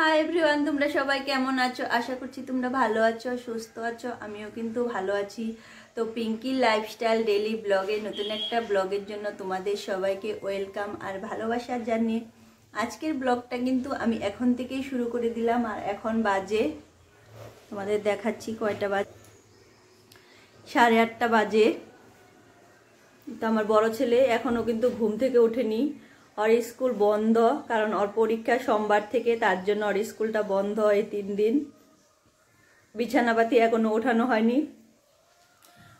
Hi everyone, তোমরা সবাই কেমন আছো? আশা করছি তোমরা ভালো আছো, সুস্থ আছো। আমিও কিন্তু ভালো আছি। তো পিঙ্কি লাইফস্টাইল ডেইলি ব্লগে নতুন একটা ব্লগের জন্য তোমাদের সবাইকে ওয়েলকাম আর ভালোবাসা জানিয়ে আজকের ব্লগটা কিন্তু আমি এখন থেকেই শুরু করে দিলাম। আর এখন বাজে, তোমাদের দেখাচ্ছি কয়টা বাজে, 8:30 বাজে। তো আমার বড় ছেলে এখনো কিন্তু ঘুম থেকে ওঠেনি। ওর স্কুল বন্ধ, কারণ ওর পরীক্ষা সোমবার থেকে, তার জন্য ওর স্কুলটা বন্ধ এই 3 দিন। বিছানাপাতি এখনো ওঠানো হয়নি,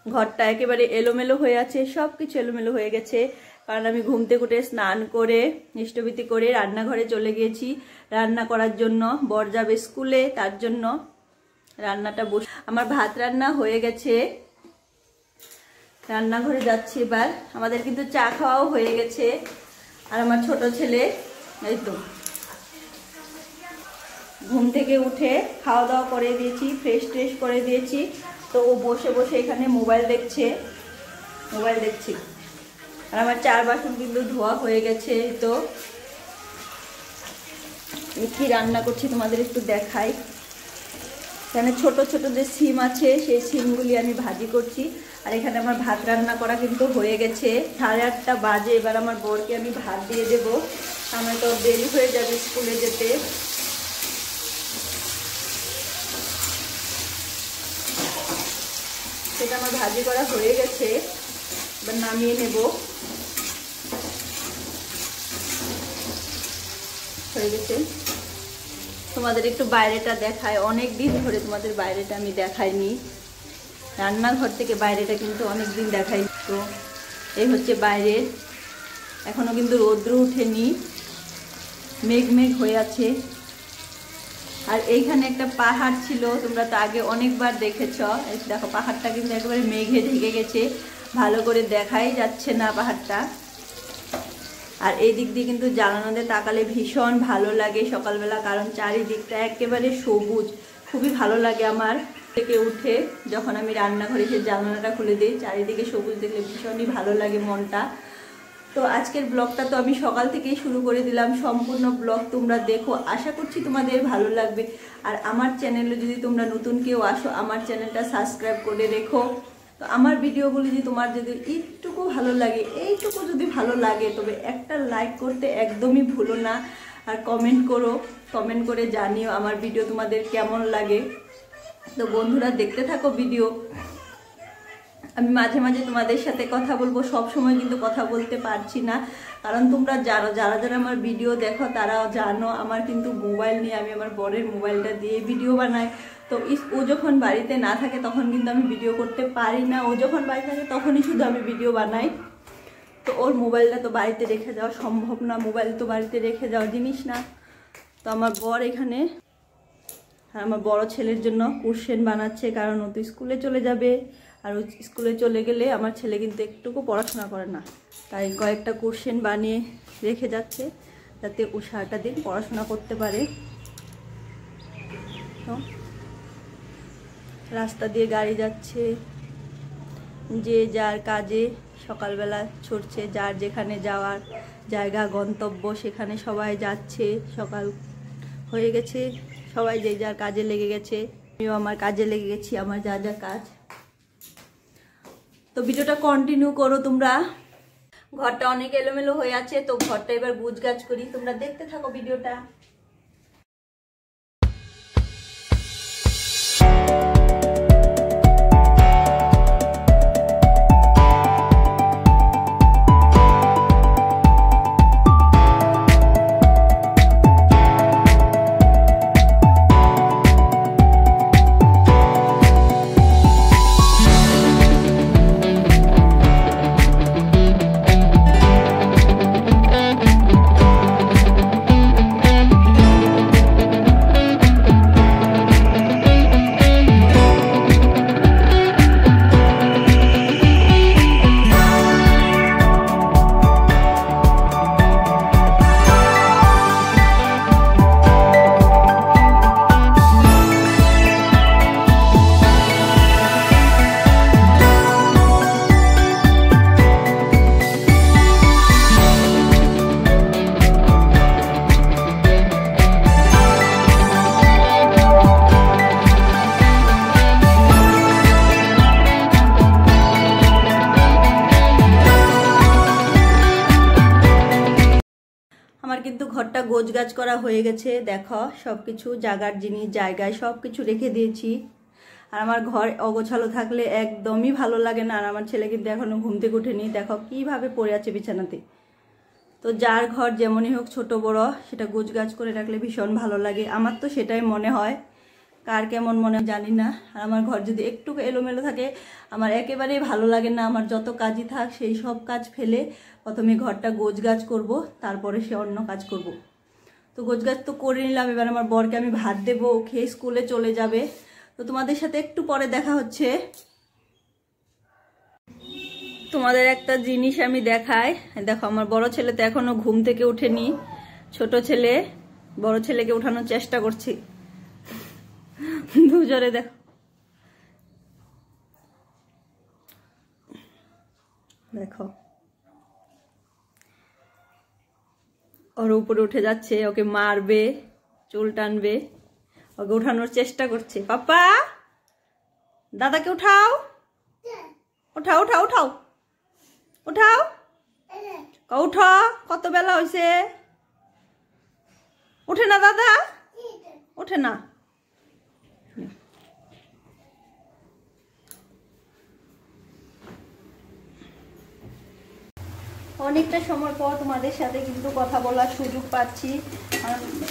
ঘরটা একেবারে এলোমেলো হয়ে আছে, সব কিছু এলোমেলো হয়ে গেছে। কারণ আমি ঘুম থেকে উঠে স্নান করে ইষ্টভীতি করে রান্নাঘরে চলে গিয়েছি রান্না করার জন্য। বর যাবে স্কুলে, তার জন্য রান্নাটা আমার ভাত রান্না হয়ে গেছে, রান্নাঘরে যাচ্ছি এবার। আমাদের কিন্তু চা খাওয়াও হয়ে গেছে। আর আমার ছোট ছেলে এই তো ঘুম থেকে উঠে খাওয়া দাওয়া করে দিয়েছি, ফ্রেশ ট্রেশ করে দিয়েছি। তো ও বসে বসে এখানে মোবাইল দেখছি। আর আমার 4 বাসন কিন্তু ধোয়া হয়ে গেছে। তো কি রান্না করছি তোমাদের একটু দেখাই। এখানে ছোট ছোট যে সিম আছে সেই সিমগুলি আমি ভাজি করছি। আর এখানে আমার ভাত রান্না করা কিন্তু হয়ে গেছে। 8:30 বাজে। এবার আমার বরকে আমি ভাত দিয়ে দেব, আমার তো দেরি হয়ে যাবে স্কুলে যেতে। সেটা আমার ভাজি করা হয়ে গেছে, এবার নামিয়ে নেব। হয়ে গেছে। তোমাদের একটু বাইরেটা দেখায়, অনেক দিন ধরে তোমাদের বাইরেটা আমি দেখাইনি। রান্নাঘর থেকে বাইরেটা কিন্তু অনেক দিন দেখাই। তো এই হচ্ছে বাইরে, এখনো কিন্তু রৌদ্র উঠেনি, মেঘ মেঘ হয়ে আছে। আর এইখানে একটা পাহাড় ছিল, তোমরা তো আগে অনেকবার দেখেছ। দেখো পাহাড়টা কিন্তু একেবারে মেঘে ঢেকে গেছে, ভালো করে দেখাই যাচ্ছে না পাহাড়টা। আর এই দিক দিয়ে কিন্তু জানালাতে তাকালে ভীষণ ভালো লাগে সকালবেলা, কারণ চারিদিকটা একেবারে সবুজ, খুবই ভালো লাগে আমার। থেকে উঠে যখন আমি রান্নাঘরে এসে জানালাটা খুলে দিই, চারিদিকে সবুজ দেখলে ভীষণই ভালো লাগে মনটা। তো আজকের ব্লগটা তো আমি সকাল থেকেই শুরু করে দিলাম, সম্পূর্ণ ব্লগ তোমরা দেখো, আশা করছি তোমাদের ভালো লাগবে। আর আমার চ্যানেলে যদি তোমরা নতুন কেউ আসো, আমার চ্যানেলটা সাবস্ক্রাইব করে রেখো। তো আমার ভিডিওগুলি যদি তোমার যদি একটুকু ভালো লাগে, এইটুকু যদি ভালো লাগে, তবে একটা লাইক করতে একদমই ভুলো না। আর কমেন্ট করো, কমেন্ট করে জানিও আমার ভিডিও তোমাদের কেমন লাগে। তো বন্ধুরা দেখতে থাকো ভিডিও। আমি মাঝে মাঝে তোমাদের সাথে কথা বলবো, সব সময় কিন্তু কথা বলতে পারছি না, কারণ তোমরা যারা যারা আমার ভিডিও দেখো তারাও জানো আমার কিন্তু মোবাইল নিয়ে, আমি আমার বরের মোবাইলটা দিয়ে ভিডিও বানাই। তো ও যখন বাড়িতে না থাকে তখন কিন্তু আমি ভিডিও করতে পারি না, ও যখন বাড়িতে থাকে তখনই শুধু আমি ভিডিও বানাই। তো ওর মোবাইলটা তো বাড়িতে রেখে যাওয়া সম্ভব না, মোবাইল তো বাড়িতে রেখে যাওয়ার জিনিস না। তো আমার বর এখানে আমার বড় ছেলের জন্য কোশ্চেন বানাচ্ছে, কারণ ও তো স্কুলে চলে যাবে। আর ও স্কুলে চলে গেলে আমার ছেলে কিন্তু একটুকু পড়াশোনা করে না, তাই কয়েকটা কোশ্চেন বানিয়ে রেখে যাচ্ছে, যাতে ও সারাটা দিন পড়াশোনা করতে পারে। তো রাস্তা দিয়ে গাড়ি যাচ্ছে, যে যার কাজে সকালবেলা ছুটছে, যার যেখানে যাওয়ার জায়গা গন্তব্য সেখানে সবাই যাচ্ছে। সকাল হয়ে গেছে, সবাই যে যার কাজে লেগে গেছে, আমিও আমার কাজে লেগে গেছি, আমার যা যা কাজ। তো ভিডিওটা কন্টিনিউ করো তোমরা। ঘরটা অনেক এলোমেলো হয়ে আছে, তো ঘরটা এবার গুছগাছ করি, তোমরা দেখতে থাকো ভিডিওটা। গোছগাছ করা হয়ে গেছে, দেখো সব কিছু জায়গার জিনিস জায়গায় সব কিছু রেখে দিয়েছি। আর আমার ঘর অগোছালো থাকলে একদমই ভালো লাগে না। আর আমার ছেলে কিন্তু এখনো ঘুম থেকে ওঠেনি, দেখো কিভাবে পড়ে আছে বিছানাতে। তো যার ঘর যেমনই হোক ছোট বড়, সেটা গোছগাছ করে রাখলে ভীষণ ভালো লাগে। আমার তো সেটাই মনে হয়, কার কেমন মনে জানি না। আর আমার ঘর যদি একটু এলোমেলো থাকে আমার একেবারেই ভালো লাগে না। আমার যত কাজই থাক সেই সব কাজ ফেলে প্রথমে ঘরটা গোছগাছ করব, তারপরে সে অন্য কাজ করব। তো গোছগাছ তো করে নিলাম, এবার আমার বরকে আমি ভাত দেবো, ও খেয়ে স্কুলে চলে যাবে। তো তোমাদের সাথে একটু পরে দেখা হচ্ছে। তোমাদের একটা জিনিস আমি দেখাই, দেখো আমার বড় ছেলে তো এখনো ঘুম থেকে উঠেনি। ছোট ছেলে বড় ছেলেকে উঠানোর চেষ্টা করছি, দুজনে দেখো। দেখো ওর উপরে উঠে যাচ্ছে, ওকে মারবে, চুল টানবে, ওকে উঠানোর চেষ্টা করছে। পাপা দাদাকে উঠাও, উঠাও উঠাও উঠাও উঠাও, উঠো, কত বেলা হয়েছে, উঠে না দাদা, ওঠে না। অনেকটা সময় পর তোমাদের সাথে কিন্তু কথা বলার সুযোগ পাচ্ছি।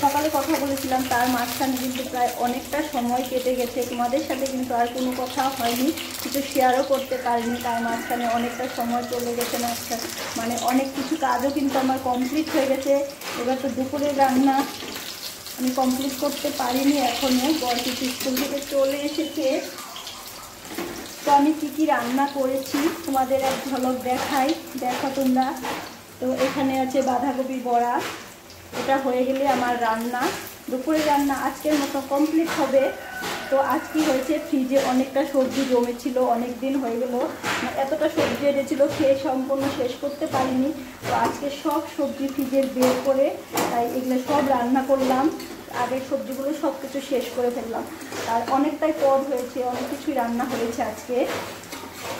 সকালে কথা বলেছিলাম, তার মাঝখানে কিন্তু প্রায় অনেকটা সময় কেটে গেছে। তোমাদের সাথে কিন্তু আর কোনো কথা হয়নি, কিছু শেয়ারও করতে পারিনি। তার মাঝখানে অনেকটা সময় চলে গেছে না, মানে অনেক কিছু কাজও কিন্তু আমার কমপ্লিট হয়ে গেছে। এবার তো দুপুরের রান্না আমি কমপ্লিট করতে পারিনি এখনও। বর কিছু স্কুল থেকে চলে এসেছে। তো আমি কি কি রান্না করেছি তোমাদের এক ঝলক দেখাই, দেখো তোমরা। তো এখানে আছে বাঁধাকপির বড়া, এটা হয়ে গেলে আমার রান্না, দুপুরের রান্না আজকের মতো কমপ্লিট হবে। তো আজ কি হয়েছে, ফ্রিজে অনেকটা সবজি জমেছিল, অনেক দিন হয়ে গেল, এতটা সবজি এনেছিল, খেয়ে সম্পূর্ণ শেষ করতে পারিনি। তো আজকে সব সবজি ফ্রিজের বের করে তাই এগুলো সব রান্না করলাম। আগের সবজিগুলো সব কিছু শেষ করে ফেললাম। আর অনেকটাই পদ হয়েছে, অনেক কিছুই রান্না হয়েছে আজকে,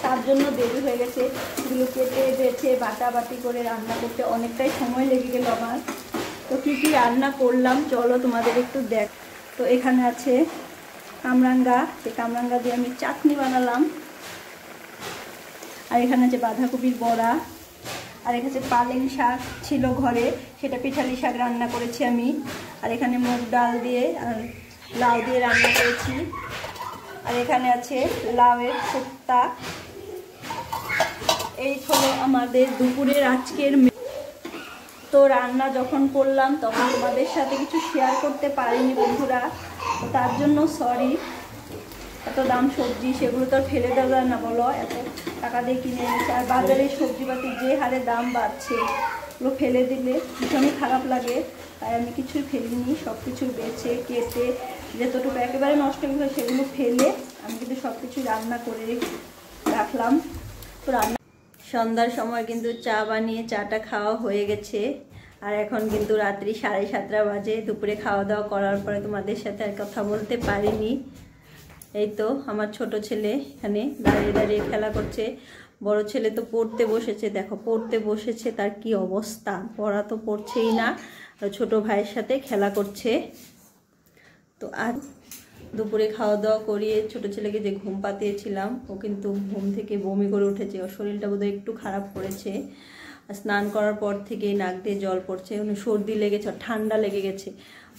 তার জন্য দেরি হয়ে গেছে। এগুলো কেটে বেছে বাটাবাটি করে রান্না করতে অনেকটাই সময় লেগে গেল আমার। তো কী কী রান্না করলাম চলো তোমাদের একটু দেখ। তো এখানে আছে কামরাঙ্গা, সেই কামরাঙ্গা দিয়ে আমি চাটনি বানালাম। আর এখানে আছে বাঁধাকপির বড়া। আর এখানে পালেং শাক ছিল ঘরে, সেটা পিঠালি শাক রান্না করেছি আমি। আর এখানে মুগ ডাল দিয়ে আর লাউ দিয়ে রান্না করেছি। আর এখানে আছে লাউয়ের শুক্তা। এই হলো আমাদের দুপুরের আজকের। তো রান্না যখন করলাম তখন তোমাদের সাথে কিছু শেয়ার করতে পারিনি বন্ধুরা, তো তার জন্য সরি। এত দাম সবজি, সেগুলো তো আর ফেলে দেওয়া না, বলো, এত টাকা দিয়ে কিনে এনেছে। আর বাজারে সবজিপাতি যে হারে দাম বাড়ছে, ওগুলো ফেলে দিলে ভীষণই খারাপ লাগে। তাই আমি কিছুই ফেলিনি, সব কিছু বেছে কেটে যতটুকু একেবারে নষ্ট হয়ে সেগুলো ফেলে আমি কিন্তু সব কিছু রান্না করে রাখলাম। তো রান্না সন্ধ্যার সময় কিন্তু চা বানিয়ে চাটা খাওয়া হয়ে গেছে। আর এখন কিন্তু রাত্রি 7:30 বাজে। দুপুরে খাওয়া দাওয়া করার পরে তোমাদের সাথে আর কথা বলতে পারিনি। এই তো আমার ছোট ছেলে এখানে দাঁড়িয়ে দাঁড়িয়ে খেলা করছে। বড় ছেলে তো পড়তে বসেছে, দেখো পড়তে বসেছে, তার কি অবস্থা, পড়া তো পড়ছেই না, ছোট ভাইয়ের সাথে খেলা করছে। তো আর দুপুরে খাওয়া দাওয়া করিয়ে ছোট ছেলেকে যে ঘুম পাতিয়েছিলাম, ও কিন্তু ঘুম থেকে বমি করে উঠেছে। ওর শরীরটা বোধহয় একটু খারাপ করেছে। স্নান করার পর থেকেই নাক দিয়ে জল পড়ছে, সর্দি লেগেছে, ঠান্ডা লেগে গেছে,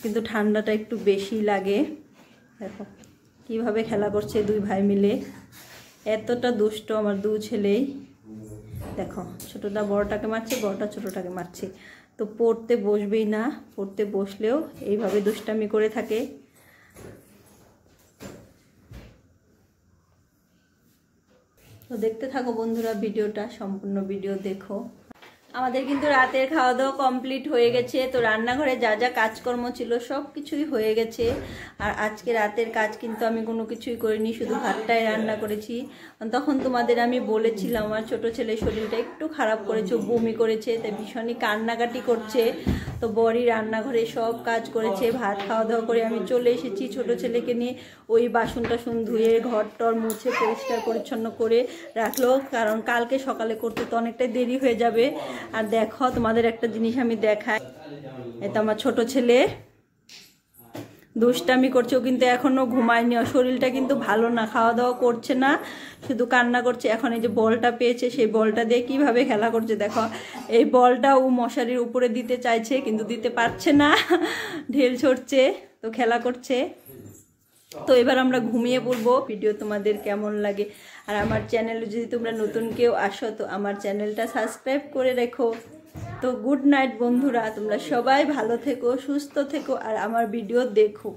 কিন্তু ঠান্ডাটা একটু বেশি লাগে। দেখো কিভাবে খেলা করছে দুই ভাই মিলে, এতটা দুষ্ট আমার দু ছেলেই। দেখো ছোটটা বড়টাকে মারছে, বড়টা ছোটটাকে মারছে। তো পড়তে বসবেই না, পড়তে বসলেও এইভাবে দুষ্টামি করে থাকে। তো দেখতে থাকো বন্ধুরা ভিডিওটা, সম্পূর্ণ ভিডিও দেখো। আমাদের কিন্তু রাতের খাওয়া দাওয়া কমপ্লিট হয়ে গেছে। তো রান্নাঘরে যা যা কাজকর্ম ছিল সব কিছুই হয়ে গেছে। আর আজকে রাতের কাজ কিন্তু আমি কোনো কিছুই করিনি, শুধু ভাতটাই রান্না করেছি। তখন তোমাদের আমি বলেছিলাম আমার ছোট ছেলের শরীরটা একটু খারাপ করেছে, বমি করেছে, তাই ভীষণই কান্নাকাটি করছে। তো বড়ি রান্নাঘরে সব কাজ করেছে, ভাত খাওয়া দাওয়া করে আমি চলে এসেছি ছোট ছেলেকে নিয়ে। ওই বাসন টাসন ধুয়ে ঘর টর মুছে পরিষ্কার পরিচ্ছন্ন করে রাখলো, কারণ কালকে সকালে করতে তো অনেকটাই দেরি হয়ে যাবে। আর দেখো তোমাদের একটা জিনিস আমি দেখাই, এটা আমার ছোট ছেলে দুষ্টামি করছে, ও কিন্তু এখনো ঘুমায়নি, ওর শরীরটা কিন্তু ভালো না, খাওয়া দাওয়া করছে না, শুধু কান্না করছে। এখন এই যে বলটা পেয়েছে, সেই বলটা দিয়ে কিভাবে খেলা করছে দেখো। এই বলটা ও মশারির উপরে দিতে চাইছে কিন্তু দিতে পারছে না, ঢিল ছড়ছে, তো খেলা করছে। তো এবার আমরা ঘুমিয়ে পড়বো। ভিডিও তোমাদের কেমন লাগে, আর আমার চ্যানেলে যদি তোমরা নতুন কেউ আসো তো আমার চ্যানেলটা সাবস্ক্রাইব করে রেখো। তো গুড নাইট বন্ধুরা, তোমরা সবাই ভালো থেকো, সুস্থ থেকো, আর আমার ভিডিও দেখো।